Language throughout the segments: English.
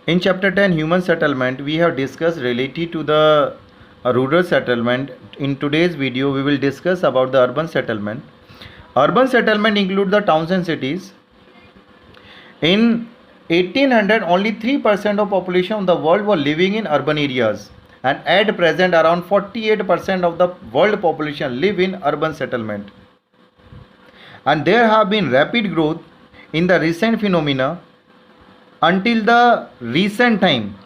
In chapter 10 human settlement, we have discussed related to the rural settlement. In today's video we will discuss about the urban settlement. Urban settlement include the towns and cities. In 1800 only 3% of population of the world were living in urban areas, and at present around 48% of the world population live in urban settlement. And there have been rapid growth in the recent phenomena. Until the recent time,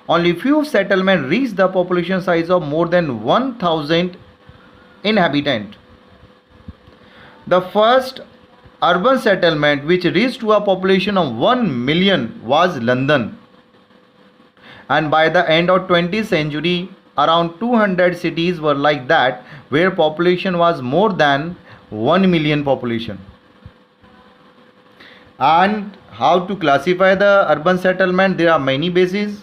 only few settlements reached the population size of more than 1000 inhabitants. The first urban settlement which reached to a population of 1 million was London. And by the end of 20th century, around 200 cities were like that, where population was more than 1 million population. And how to classify the urban settlement? There are many bases.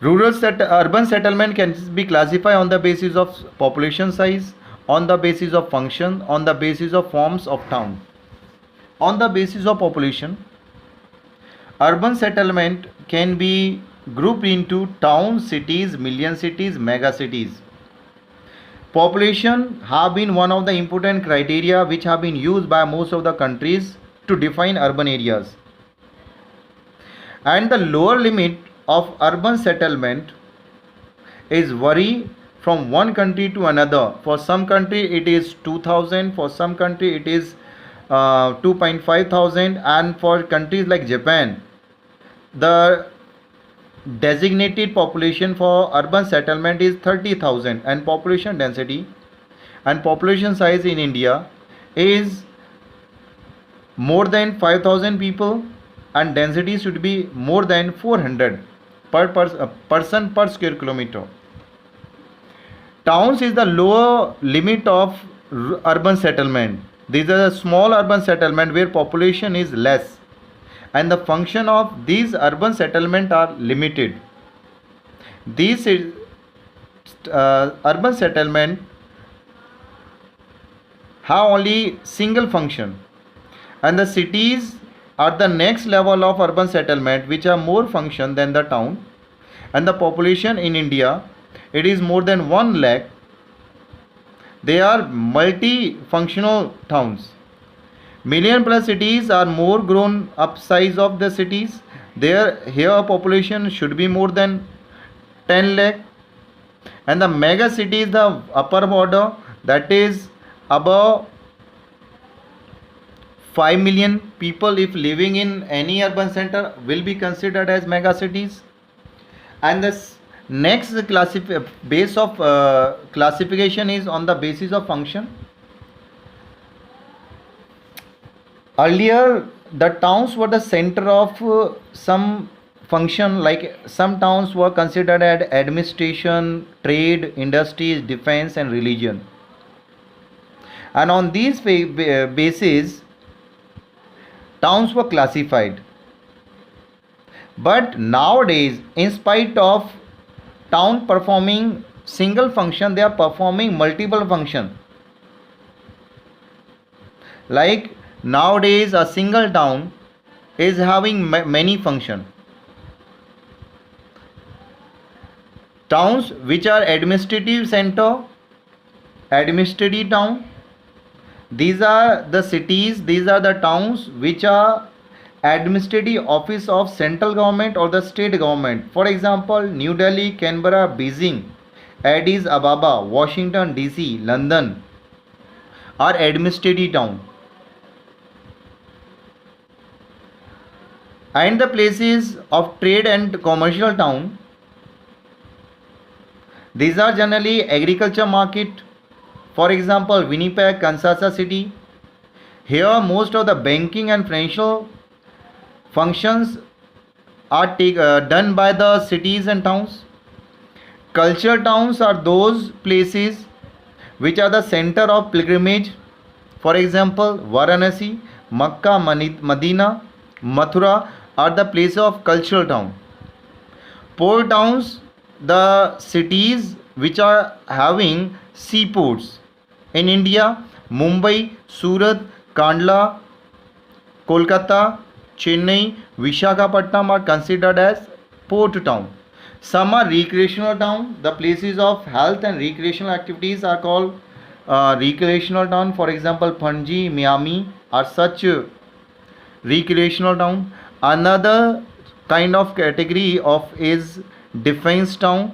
Urban settlement can be classified on the basis of population size, on the basis of function, on the basis of forms of town. On the basis of population, urban settlement can be grouped into towns, cities, million cities, mega cities. Population have been one of the important criteria which have been used by most of the countries to define urban areas. And the lower limit of urban settlement is vary from one country to another. For some country it is 2000, for some country it is 2.5 thousand, and for countries like Japan, the designated population for urban settlement is 30,000, and population density and population size in India is more than 5,000 people, and density should be more than 400 person per square kilometer. Towns is the lower limit of urban settlement. These are a small urban settlement where population is less, and the function of these urban settlement are limited. These urban settlement have only single function, and the cities are the next level of urban settlement which are more function than the town. And the population in India, it is more than 1 lakh. They are multifunctional towns. Million plus cities are more grown up size of the cities. Here population should be more than 10 lakh. And the mega city is the upper border, that is above 5 million people if living in any urban center will be considered as mega cities. And this next base of classification is on the basis of function. Earlier the towns were the center of some function, like some towns were considered as administration, trade, industries, defense and religion. And on these bases towns were classified. But nowadays, in spite of town performing single function, they are performing multiple function. Like nowadays a single town is having many function. Towns which are administrative center, administrative town, these are the cities, these are the towns which are administrative office of central government or the state government. For example, New Delhi, Canberra, Beijing, Addis Ababa, Washington DC, London are administrative town. And the places of trade and commercial town, these are generally agriculture market. For example, Winnipeg, Kansas City. Here most of the banking and financial functions are done by the cities and towns. Cultural towns are those places which are the center of pilgrimage. For example, Varanasi, Makkah, Medina, Mathura are the place of cultural town. Port towns, the cities which are having seaports. In India, Mumbai, Surat, Kandla, Kolkata, Chennai, Vishakhapatnam are considered as port town. Some are recreational town. The places of health and recreational activities are called recreational town. For example, Panji, Miami are such recreational town. Another kind of category of is defense town.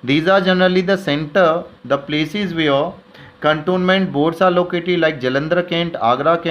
These are generally the center, the places where cantonment boards are located like Jalandhar Kent, Agra Kent.